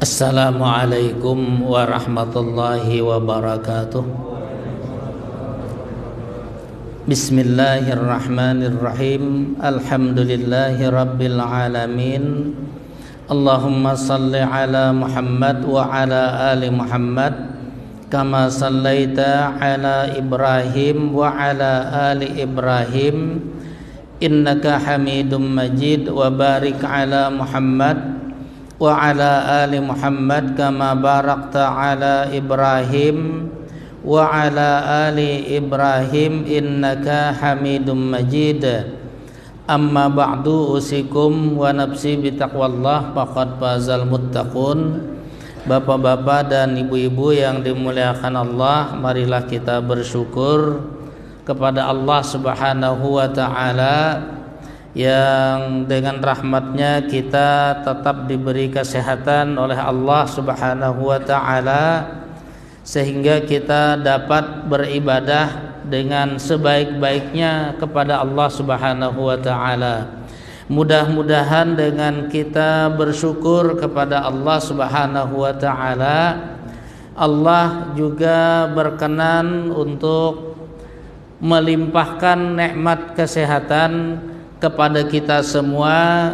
Assalamualaikum warahmatullahi wabarakatuh. Bismillahirrahmanirrahim. Alhamdulillahi rabbil alamin. Allahumma salli ala Muhammad wa ala ali Muhammad kama sallaita ala Ibrahim wa ala ali Ibrahim innaka Hamidum Majid. Wa barik ala Muhammad wa ala ali Muhammad kama barakta ala Ibrahim wa ala ali Ibrahim innaka Hamidum Majid. Amma ba'du, usikum wa nafsi bitaqwallah faqad fazal muttaqun. Bapak-bapak dan ibu-ibu yang dimuliakan Allah, marilah kita bersyukur kepada Allah Subhanahu wa ta'ala yang dengan rahmatnya kita tetap diberi kesehatan oleh Allah Subhanahu wa ta'ala, sehingga kita dapat beribadah dengan sebaik-baiknya kepada Allah Subhanahu wa ta'ala. Mudah-mudahan dengan kita bersyukur kepada Allah Subhanahu wa ta'ala, Allah juga berkenan untuk melimpahkan nikmat kesehatan kepada kita semua,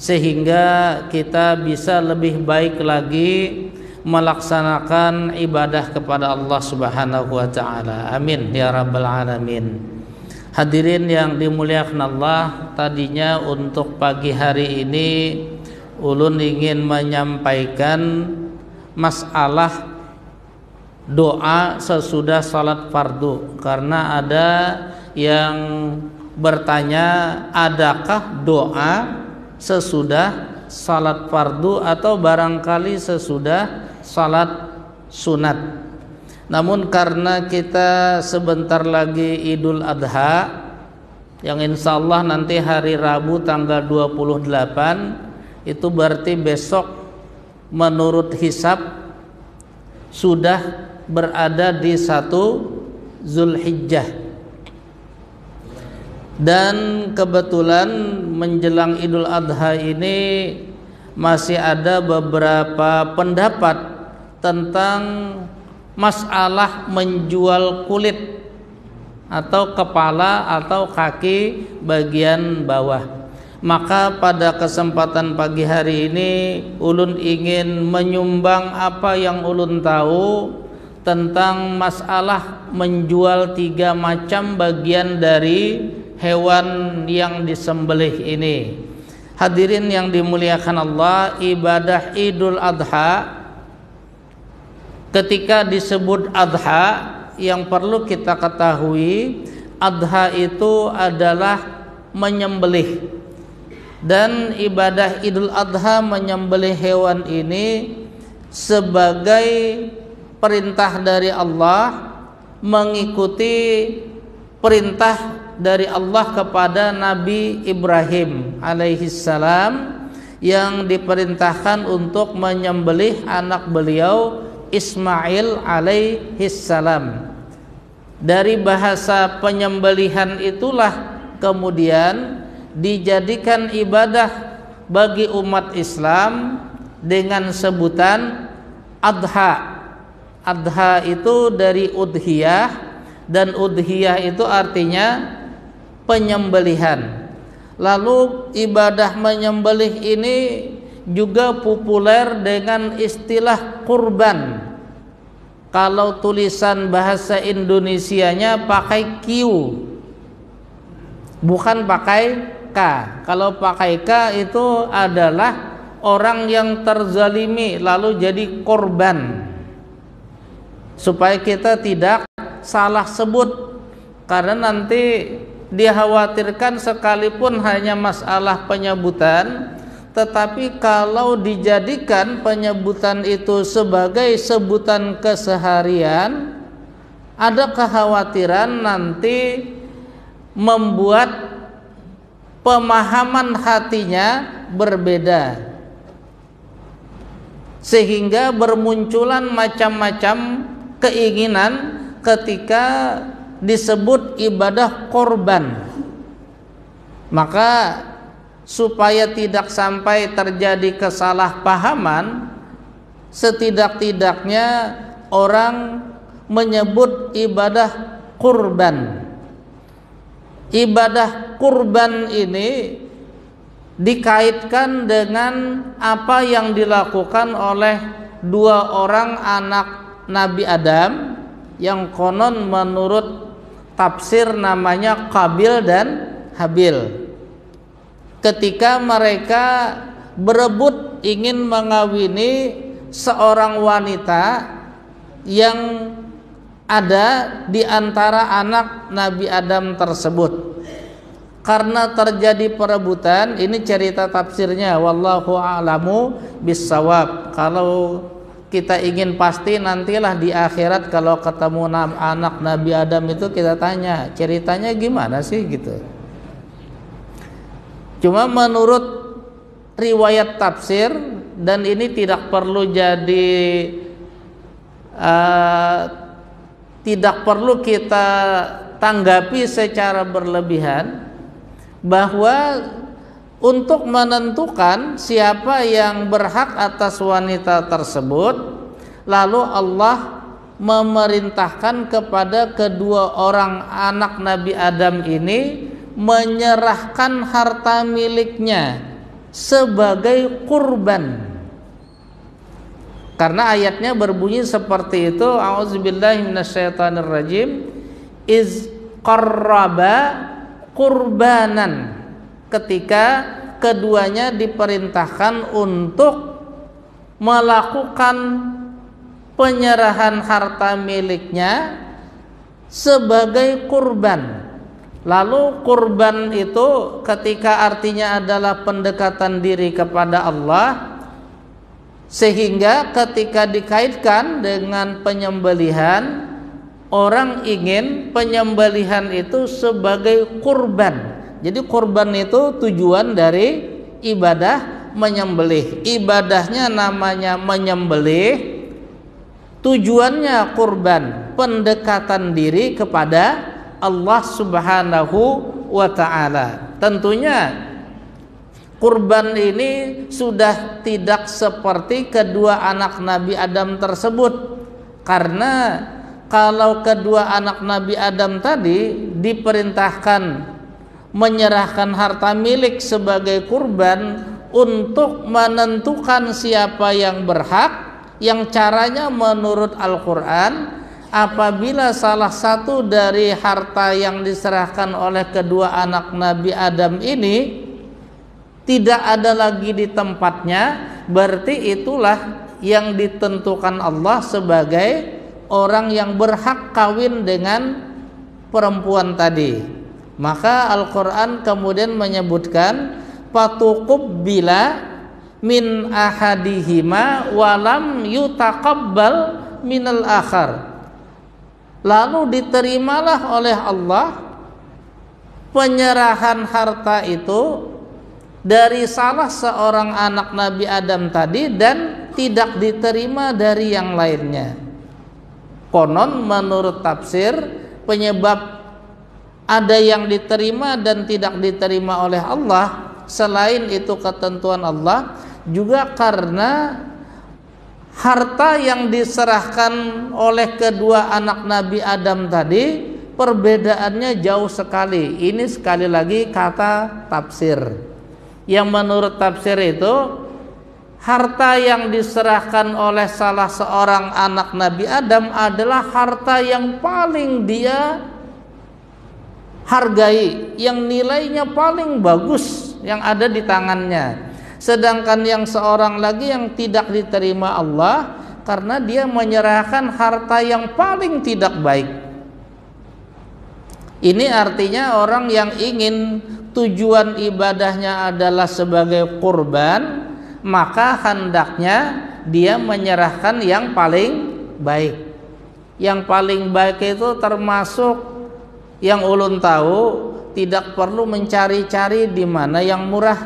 sehingga kita bisa lebih baik lagi melaksanakan ibadah kepada Allah Subhanahu wa ta'ala. Amin ya rabbal alamin. Hadirin yang dimuliakan Allah, tadinya untuk pagi hari ini ulun ingin menyampaikan masalah doa sesudah salat fardu, karena ada yang bertanya, adakah doa sesudah salat fardu atau barangkali sesudah salat sunat. Namun karena kita sebentar lagi Idul Adha, yang insya Allah nanti hari Rabu tanggal 28, itu berarti besok menurut hisab sudah berada di 1 Zulhijjah. Dan kebetulan menjelang Idul Adha ini masih ada beberapa pendapat tentang masalah menjual kulit atau kepala atau kaki bagian bawah. Maka pada kesempatan pagi hari ini ulun ingin menyumbang apa yang ulun tahu tentang masalah menjual 3 macam bagian dari hewan yang disembelih ini. Hadirin yang dimuliakan Allah, ibadah Idul Adha, ketika disebut adha, yang perlu kita ketahui, adha itu adalah menyembelih. Dan ibadah Idul Adha menyembelih hewan ini sebagai perintah dari Allah, mengikuti perintah dari Allah kepada Nabi Ibrahim alaihissalam, yang diperintahkan untuk menyembelih anak beliau Ismail alaihissalam. Dari bahasa penyembelihan itulah kemudian dijadikan ibadah bagi umat Islam dengan sebutan adha. Adha itu dari udhiyah, dan udhiyah itu artinya penyembelihan. Lalu ibadah menyembelih ini juga populer dengan istilah kurban. Kalau tulisan bahasa Indonesianya pakai Q, bukan pakai K. Kalau pakai K itu adalah orang yang terzalimi lalu jadi korban. Supaya kita tidak salah sebut, karena nanti dikhawatirkan sekalipun hanya masalah penyebutan, tetapi kalau dijadikan penyebutan itu sebagai sebutan keseharian, ada kekhawatiran nanti membuat pemahaman hatinya berbeda, sehingga bermunculan macam-macam keinginan ketika disebut ibadah korban. Maka supaya tidak sampai terjadi kesalahpahaman, setidak-tidaknya orang menyebut ibadah kurban. Ibadah kurban ini dikaitkan dengan apa yang dilakukan oleh dua orang anak Nabi Adam yang konon menurut tafsir namanya Qabil dan Habil. Ketika mereka berebut ingin mengawini seorang wanita yang ada di antara anak Nabi Adam tersebut. Karena terjadi perebutan, ini cerita tafsirnya, wallahu a'lamu bissawab. Kalau kita ingin pasti, nantilah di akhirat kalau ketemu anak Nabi Adam itu kita tanya, ceritanya gimana sih gitu. Cuma menurut riwayat tafsir, dan ini tidak perlu jadi tidak perlu kita tanggapi secara berlebihan, bahwa untuk menentukan siapa yang berhak atas wanita tersebut, lalu Allah memerintahkan kepada kedua orang anak Nabi Adam ini menyerahkan harta miliknya sebagai kurban. Karena ayatnya berbunyi seperti itu, a'udzubillahi minasyaitonirrajim, iz qarraba kurbanan, ketika keduanya diperintahkan untuk melakukan penyerahan harta miliknya sebagai kurban. Lalu kurban itu ketika artinya adalah pendekatan diri kepada Allah, sehingga ketika dikaitkan dengan penyembelihan, orang ingin penyembelihan itu sebagai kurban. Jadi kurban itu tujuan dari ibadah menyembelih. Ibadahnya namanya menyembelih, tujuannya kurban, pendekatan diri kepada Allah Subhanahu wa ta'ala. Tentunya kurban ini sudah tidak seperti kedua anak Nabi Adam tersebut, karena kalau kedua anak Nabi Adam tadi diperintahkan menyerahkan harta milik sebagai kurban untuk menentukan siapa yang berhak, yang caranya menurut Al-Quran, apabila salah satu dari harta yang diserahkan oleh kedua anak Nabi Adam ini tidak ada lagi di tempatnya, berarti itulah yang ditentukan Allah sebagai orang yang berhak kawin dengan perempuan tadi. Maka Al-Quran kemudian menyebutkan fatuqubbila min ahadihima walam yutaqabbal minal akhar. Lalu diterimalah oleh Allah penyerahan harta itu dari salah seorang anak Nabi Adam tadi dan tidak diterima dari yang lainnya. Konon menurut tafsir, penyebab ada yang diterima dan tidak diterima oleh Allah, selain itu ketentuan Allah, juga karena harta yang diserahkan oleh kedua anak Nabi Adam tadi perbedaannya jauh sekali. Ini sekali lagi kata tafsir. Yang menurut tafsir itu, harta yang diserahkan oleh salah seorang anak Nabi Adam adalah harta yang paling dia hargai, yang nilainya paling bagus yang ada di tangannya. Sedangkan yang seorang lagi yang tidak diterima Allah karena dia menyerahkan harta yang paling tidak baik. Ini artinya orang yang ingin tujuan ibadahnya adalah sebagai kurban, maka hendaknya dia menyerahkan yang paling baik. Yang paling baik itu termasuk yang ulun tahu, tidak perlu mencari-cari di mana yang murah.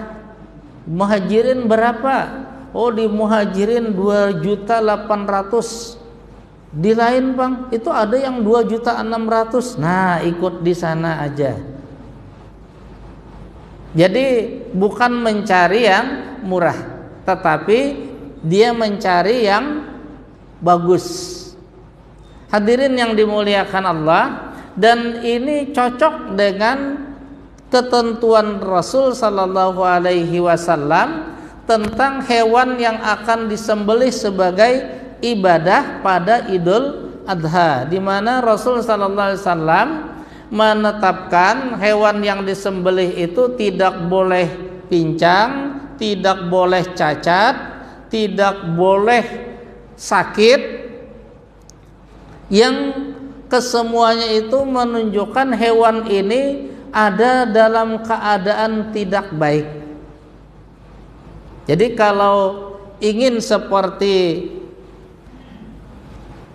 Muhajirin berapa? Oh, di Muhajirin 2.800.000. Di lain bang, itu ada yang 2.600.000. Nah, ikut di sana aja. Jadi bukan mencari yang murah, tetapi dia mencari yang bagus. Hadirin yang dimuliakan Allah, dan ini cocok dengan ketentuan Rasul sallallahu alaihi wasallam tentang hewan yang akan disembelih sebagai ibadah pada Idul Adha, di mana Rasul sallallahu alaihi wasallam menetapkan hewan yang disembelih itu tidak boleh pincang, tidak boleh cacat, tidak boleh sakit, yang kesemuanya itu menunjukkan hewan ini ada dalam keadaan tidak baik. Jadi kalau ingin seperti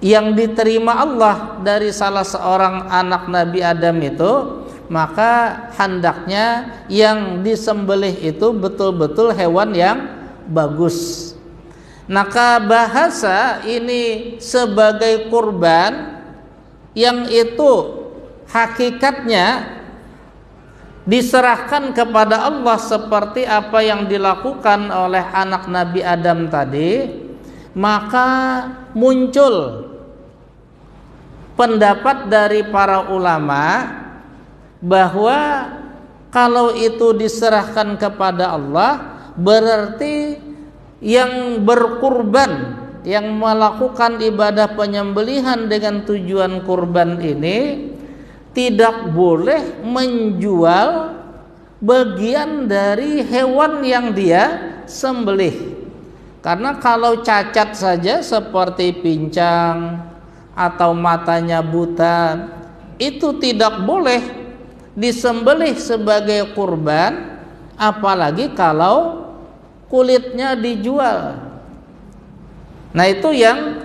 yang diterima Allah dari salah seorang anak Nabi Adam itu, maka hendaknya yang disembelih itu betul-betul hewan yang bagus. Maka bahasa ini sebagai kurban yang itu hakikatnya diserahkan kepada Allah seperti apa yang dilakukan oleh anak Nabi Adam tadi, maka muncul pendapat dari para ulama bahwa kalau itu diserahkan kepada Allah, berarti yang berkurban, yang melakukan ibadah penyembelihan dengan tujuan kurban ini tidak boleh menjual bagian dari hewan yang dia sembelih. Karena kalau cacat saja seperti pincang atau matanya buta, itu tidak boleh disembelih sebagai kurban, apalagi kalau kulitnya dijual. Nah, itu yang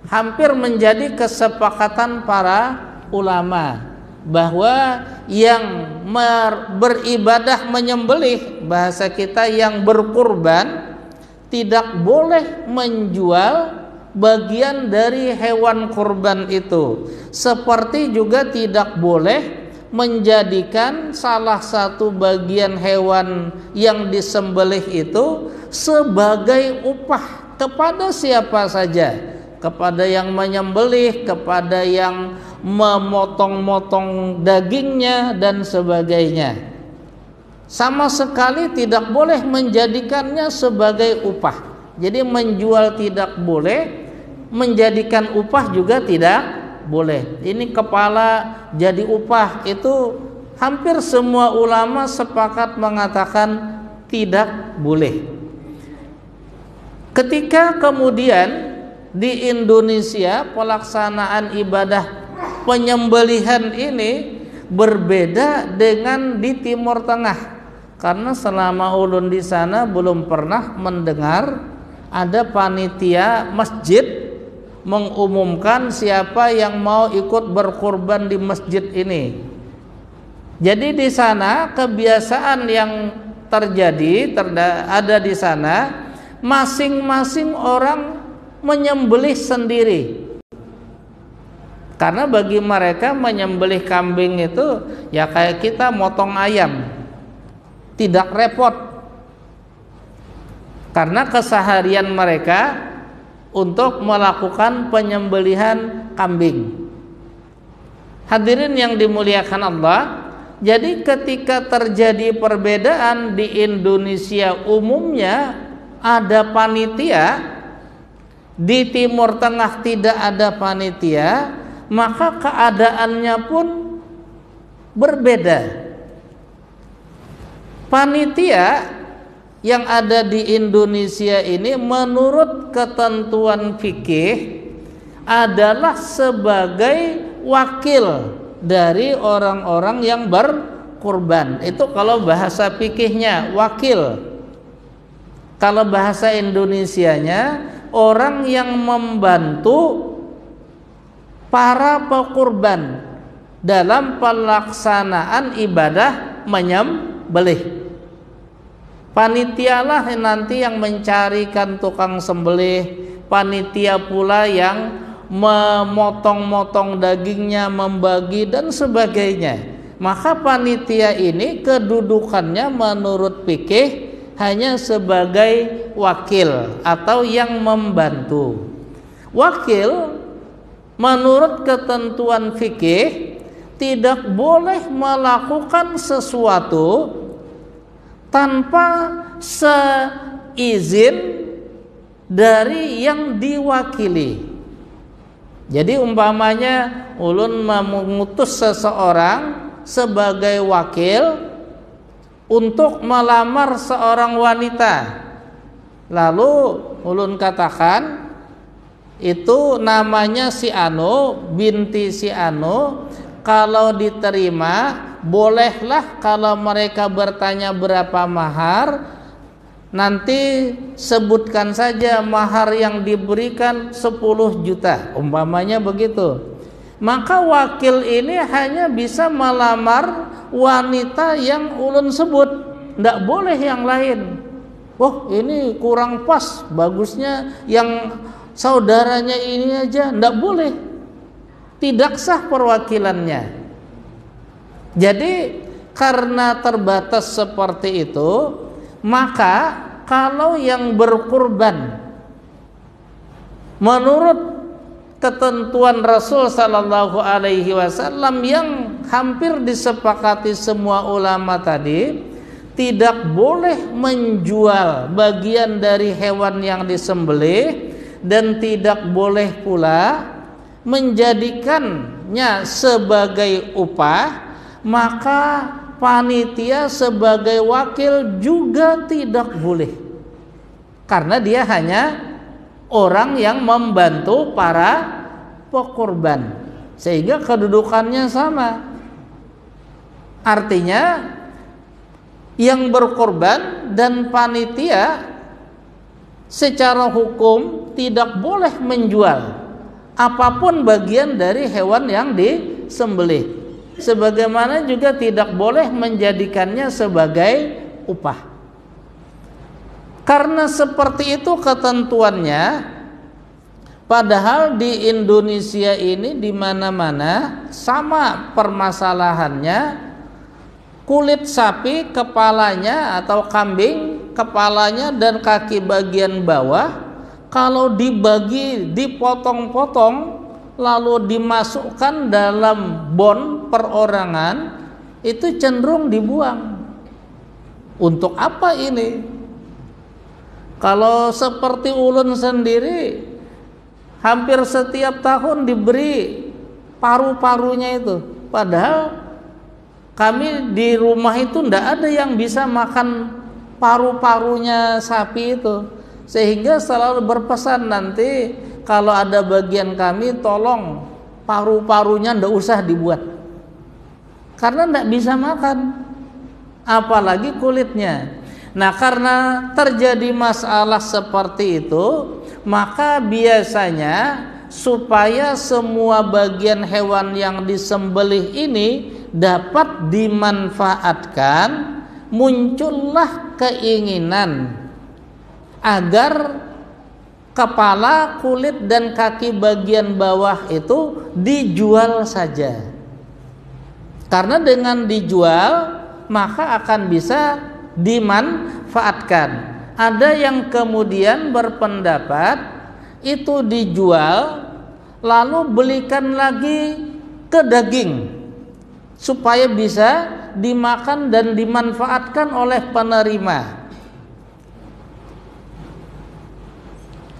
hampir menjadi kesepakatan para ulama, bahwa yang beribadah menyembelih, bahasa kita yang berkurban, tidak boleh menjual bagian dari hewan kurban itu. Seperti juga tidak boleh menjadikan salah satu bagian hewan yang disembelih itu sebagai upah kepada siapa saja, kepada yang menyembelih, kepada yang memotong-motong dagingnya dan sebagainya. Sama sekali tidak boleh menjadikannya sebagai upah. Jadi menjual tidak boleh, menjadikan upah juga tidak boleh. Ini kepala jadi upah, itu hampir semua ulama sepakat mengatakan tidak boleh. Ketika kemudian di Indonesia pelaksanaan ibadah penyembelihan ini berbeda dengan di Timur Tengah, karena selama ulun di sana belum pernah mendengar ada panitia masjid mengumumkan siapa yang mau ikut berkurban di masjid ini. Jadi di sana kebiasaan yang terjadi ada di sana, masing-masing orang menyembelih sendiri. Karena bagi mereka menyembelih kambing itu ya kayak kita motong ayam, tidak repot. Karena keseharian mereka untuk melakukan penyembelihan kambing. Hadirin yang dimuliakan Allah, jadi ketika terjadi perbedaan di Indonesia umumnya ada panitia, di Timur Tengah tidak ada panitia, maka keadaannya pun berbeda. Panitia yang ada di Indonesia ini menurut ketentuan fikih adalah sebagai wakil dari orang-orang yang berkurban. Itu kalau bahasa fikihnya wakil. Kalau bahasa Indonesianya orang yang membantu para pekurban dalam pelaksanaan ibadah menyembelih. Panitialah nanti yang mencarikan tukang sembelih, panitia pula yang memotong-motong dagingnya, membagi dan sebagainya. Maka panitia ini kedudukannya menurut fikih hanya sebagai wakil atau yang membantu. wakil menurut ketentuan fikih tidak boleh melakukan sesuatu tanpa seizin dari yang diwakili. Jadi umpamanya ulun mengutus seseorang sebagai wakil untuk melamar seorang wanita, lalu ulun katakan itu namanya si Anu, binti si Anu, kalau diterima bolehlah kalau mereka bertanya berapa mahar, nanti sebutkan saja mahar yang diberikan 10 juta, umpamanya begitu. Maka wakil ini hanya bisa melamar wanita yang ulun sebut, tidak boleh yang lain. Wah, ini kurang pas, bagusnya yang saudaranya ini aja, tidak boleh. Tidak sah perwakilannya. Jadi karena terbatas seperti itu, maka kalau yang berkurban menurut ketentuan Rasul sallallahu alaihi wasallam yang hampir disepakati semua ulama tadi, tidak boleh menjual bagian dari hewan yang disembelih dan tidak boleh pula menjadikannya sebagai upah, maka panitia sebagai wakil juga tidak boleh, karena dia hanya orang yang membantu para pekorban, sehingga kedudukannya sama. Artinya yang berkorban dan panitia secara hukum tidak boleh menjual apapun bagian dari hewan yang disembelih, sebagaimana juga tidak boleh menjadikannya sebagai upah. Karena seperti itu ketentuannya, padahal di Indonesia ini di mana-mana sama permasalahannya. Kulit sapi kepalanya atau kambing kepalanya dan kaki bagian bawah kalau dibagi, dipotong-potong lalu dimasukkan dalam bon perorangan, itu cenderung dibuang. Untuk apa ini? Kalau seperti ulun sendiri hampir setiap tahun diberi paru-parunya itu, padahal kami di rumah itu tidak ada yang bisa makan paru-parunya sapi itu, sehingga selalu berpesan nanti kalau ada bagian kami tolong paru-parunya tidak usah dibuat, karena tidak bisa makan, apalagi kulitnya. Nah, karena terjadi masalah seperti itu, maka biasanya supaya semua bagian hewan yang disembelih ini dapat dimanfaatkan, muncullah keinginan agar kepala, kulit, dan kaki bagian bawah itu dijual saja. Karena dengan dijual maka akan bisa dimanfaatkan. Ada yang kemudian berpendapat itu dijual lalu belikan lagi ke daging supaya bisa dimakan dan dimanfaatkan oleh penerima.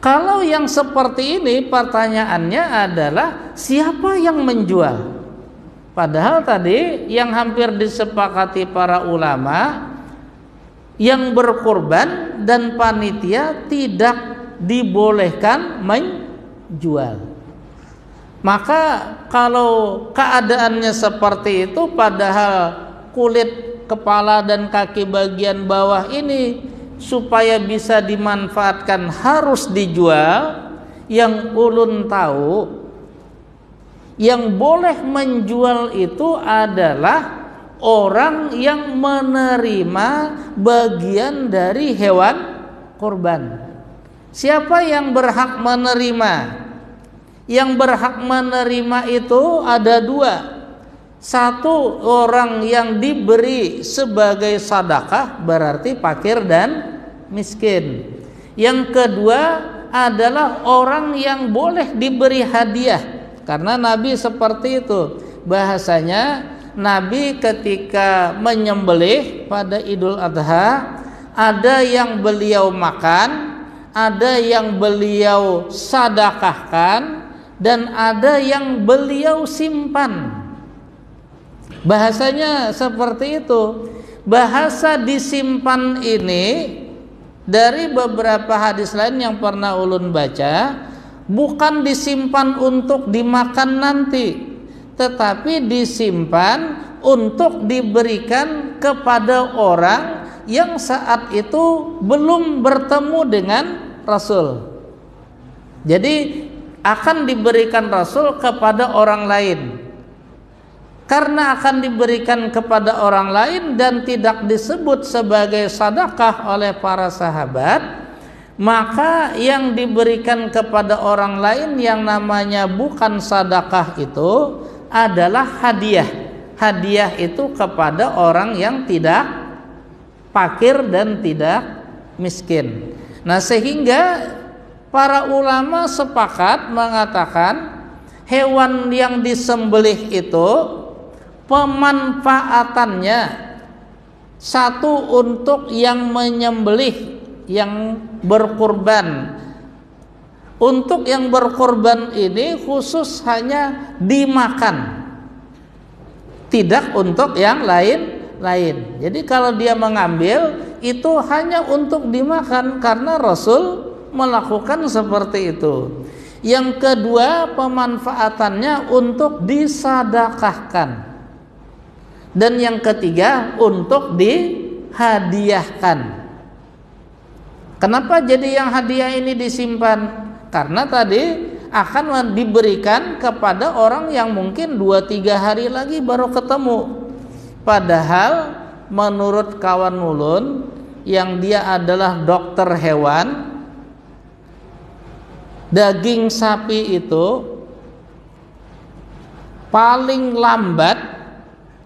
Kalau yang seperti ini pertanyaannya adalah siapa yang menjual? Padahal tadi yang hampir disepakati para ulama, yang berkorban dan panitia tidak dibolehkan menjual. Maka kalau keadaannya seperti itu, padahal kulit kepala dan kaki bagian bawah ini supaya bisa dimanfaatkan harus dijual, yang ulun tahu yang boleh menjual itu adalah orang yang menerima bagian dari hewan korban. Siapa yang berhak menerima? Yang berhak menerima itu ada dua. Satu, orang yang diberi sebagai sedekah, berarti fakir dan miskin. Yang kedua, adalah orang yang boleh diberi hadiah, karena Nabi seperti itu. Bahasanya Nabi ketika menyembelih pada Idul Adha, ada yang beliau makan, ada yang beliau sedekahkan, dan ada yang beliau simpan. Bahasanya seperti itu. Bahasa disimpan ini dari beberapa hadis lain yang pernah ulun baca, bukan disimpan untuk dimakan nanti, tetapi disimpan untuk diberikan kepada orang yang saat itu belum bertemu dengan Rasul. Jadi akan diberikan Rasul kepada orang lain. Karena akan diberikan kepada orang lain dan tidak disebut sebagai sedekah oleh para sahabat, maka yang diberikan kepada orang lain yang namanya bukan sedekah itu adalah hadiah. Hadiah itu kepada orang yang tidak fakir dan tidak miskin. Nah, sehingga para ulama sepakat mengatakan hewan yang disembelih itu pemanfaatannya satu untuk yang menyembelih, yang berkurban. Untuk yang berkurban ini khusus hanya dimakan, tidak untuk yang lain. Jadi kalau dia mengambil itu hanya untuk dimakan, karena Rasul melakukan seperti itu. Yang kedua, pemanfaatannya untuk disedekahkan. Dan yang ketiga, untuk dihadiahkan. Kenapa jadi yang hadiah ini disimpan? Karena tadi akan diberikan kepada orang yang mungkin 2-3 hari lagi baru ketemu. Padahal menurut kawan ulun yang dia adalah dokter hewan, daging sapi itu paling lambat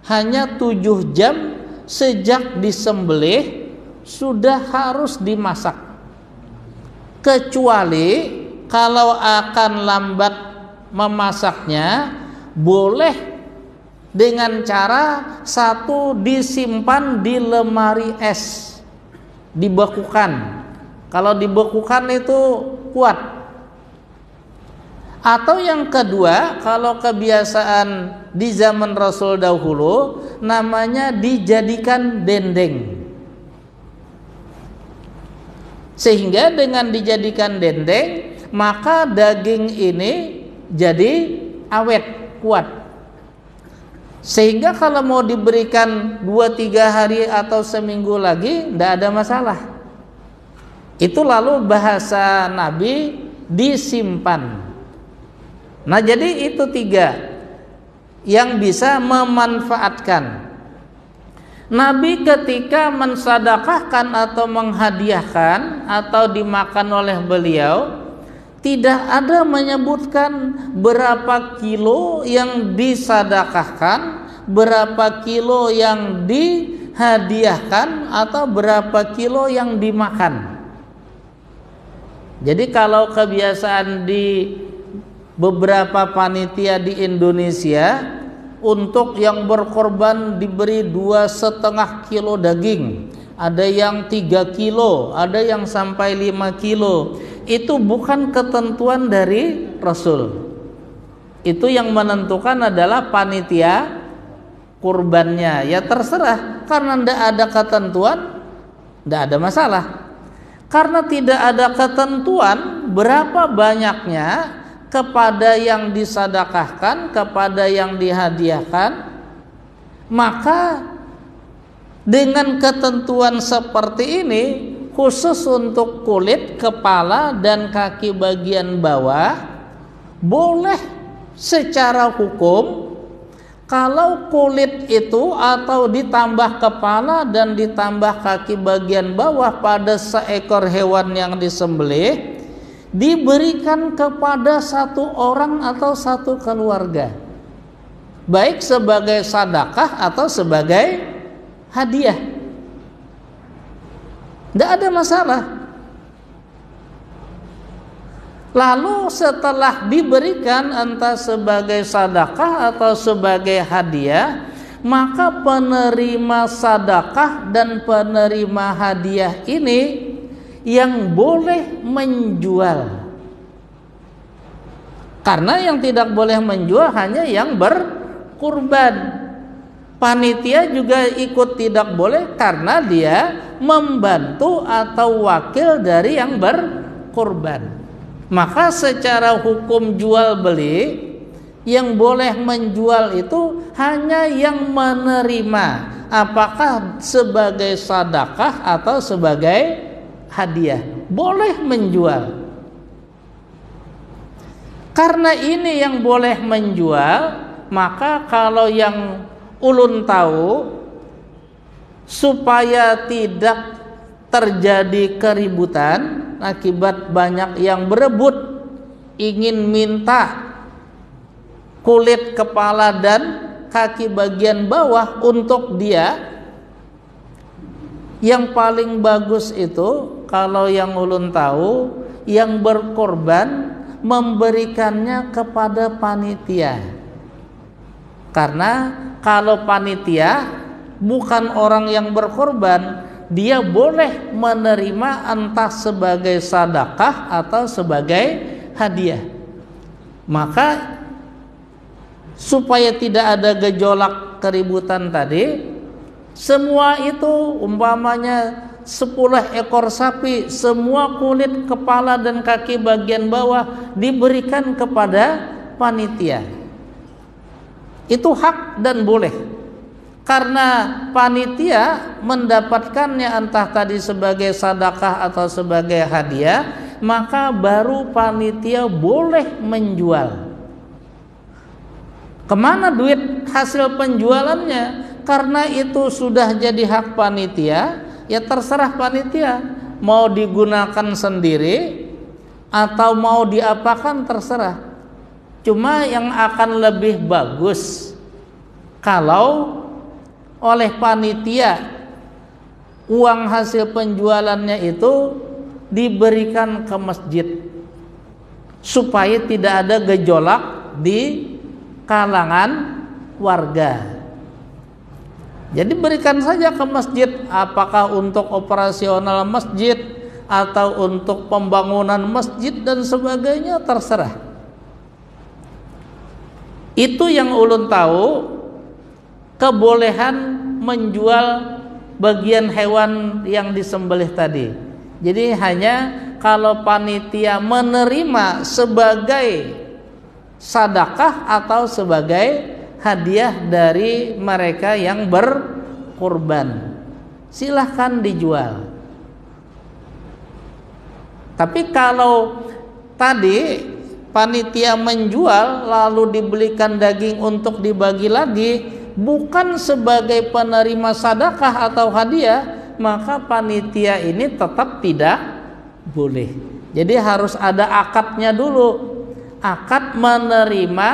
hanya 7 jam sejak disembelih sudah harus dimasak. Kecuali kalau akan lambat memasaknya, boleh dengan cara satu disimpan di lemari es, dibekukan. Kalau dibekukan itu kuat. Atau yang kedua, kalau kebiasaan di zaman Rasul dahulu, namanya dijadikan dendeng. Sehingga dengan dijadikan dendeng, maka daging ini jadi awet, kuat. Sehingga kalau mau diberikan 2-3 hari atau seminggu lagi, tidak ada masalah. Itu lalu bahasa Nabi disimpan. Nah, jadi itu 3 yang bisa memanfaatkan. Nabi ketika mensedekahkan atau menghadiahkan atau dimakan oleh beliau, tidak ada menyebutkan berapa kilo yang disedekahkan, berapa kilo yang dihadiahkan, atau berapa kilo yang dimakan. Jadi kalau kebiasaan di beberapa panitia di Indonesia, untuk yang berkorban diberi 2,5 kilo daging, ada yang 3 kilo, ada yang sampai 5 kilo. Itu bukan ketentuan dari Rasul. Itu yang menentukan adalah panitia kurbannya. Ya terserah, karena tidak ada ketentuan, tidak ada masalah. Karena tidak ada ketentuan berapa banyaknya kepada yang disedekahkan, kepada yang dihadiahkan, maka dengan ketentuan seperti ini, khusus untuk kulit, kepala, dan kaki bagian bawah, boleh secara hukum kalau kulit itu atau ditambah kepala dan ditambah kaki bagian bawah pada seekor hewan yang disembelih, diberikan kepada satu orang atau satu keluarga, baik sebagai sedekah atau sebagai hadiah. Tidak ada masalah. Lalu setelah diberikan entah sebagai sedekah atau sebagai hadiah, maka penerima sedekah dan penerima hadiah ini yang boleh menjual. Karena yang tidak boleh menjual hanya yang berkurban. Panitia juga ikut tidak boleh karena dia membantu atau wakil dari yang berkurban. Maka secara hukum jual beli, yang boleh menjual itu hanya yang menerima, apakah sebagai sedekah atau sebagai hadiah, boleh menjual. Karena ini yang boleh menjual, maka kalau yang ulun tahu, supaya tidak terjadi keributan akibat banyak yang berebut ingin minta kulit kepala dan kaki bagian bawah untuk dia, yang paling bagus itu kalau yang ulun tahu, yang berkorban memberikannya kepada panitia. Karena kalau panitia bukan orang yang berkorban, dia boleh menerima entah sebagai sedekah atau sebagai hadiah. Maka supaya tidak ada gejolak keributan tadi, semua itu umpamanya 10 ekor sapi, semua kulit kepala dan kaki bagian bawah diberikan kepada panitia. Itu hak dan boleh. Karena panitia mendapatkannya entah tadi sebagai sedekah atau sebagai hadiah, maka baru panitia boleh menjual. Kemana duit hasil penjualannya? Karena itu sudah jadi hak panitia, ya terserah panitia mau digunakan sendiri atau mau diapakan, terserah. Cuma yang akan lebih bagus kalau oleh panitia uang hasil penjualannya itu diberikan ke masjid, supaya tidak ada gejolak di kalangan warga. Jadi berikan saja ke masjid, apakah untuk operasional masjid atau untuk pembangunan masjid dan sebagainya, terserah. Itu yang ulun tahu, kebolehan menjual bagian hewan yang disembelih tadi. Jadi hanya kalau panitia menerima sebagai sedekah atau sebagai hadiah dari mereka yang berkurban, silahkan dijual. Tapi kalau tadi panitia menjual lalu dibelikan daging untuk dibagi lagi, bukan sebagai penerima sedekah atau hadiah, maka panitia ini tetap tidak boleh. Jadi harus ada akadnya dulu. Akad menerima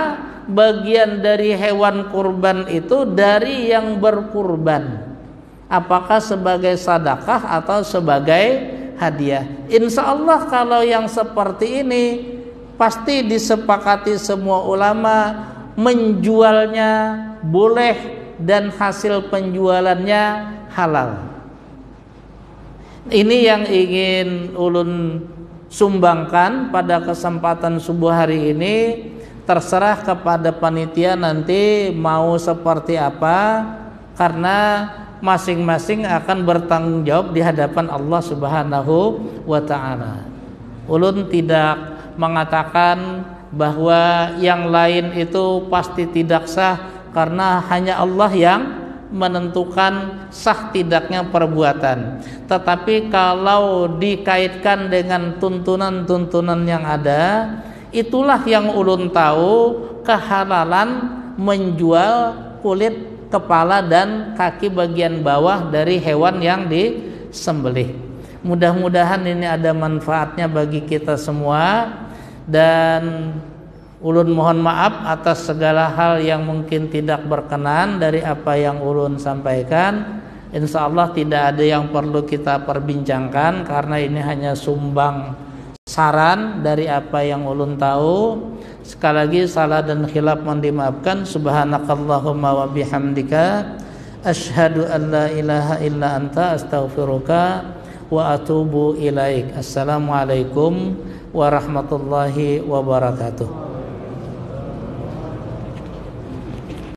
bagian dari hewan kurban itu dari yang berkurban, apakah sebagai sedekah atau sebagai hadiah. Insya Allah kalau yang seperti ini pasti disepakati semua ulama, menjualnya boleh dan hasil penjualannya halal. Ini yang ingin ulun sumbangkan pada kesempatan subuh hari ini. Terserah kepada panitia nanti mau seperti apa, karena masing-masing akan bertanggung jawab di hadapan Allah Subhanahu wa ta'ala. Ulun tidak mengatakan bahwa yang lain itu pasti tidak sah, karena hanya Allah yang menentukan sah tidaknya perbuatan. Tetapi kalau dikaitkan dengan tuntunan-tuntunan yang ada, itulah yang ulun tahu kehalalan menjual kulit kepala dan kaki bagian bawah dari hewan yang disembelih. Mudah-mudahan ini ada manfaatnya bagi kita semua, dan ulun mohon maaf atas segala hal yang mungkin tidak berkenan dari apa yang ulun sampaikan. Insya Allah tidak ada yang perlu kita perbincangkan, karena ini hanya sumbang saran dari apa yang ulun tahu. Sekali lagi salah dan khilaf mohon dimaafkan. Subhanakallahumma wa bihamdika asyhadu an la ilaha illa anta astaghfiruka wa atubu ilaik. Assalamualaikum warahmatullahi wabarakatuh.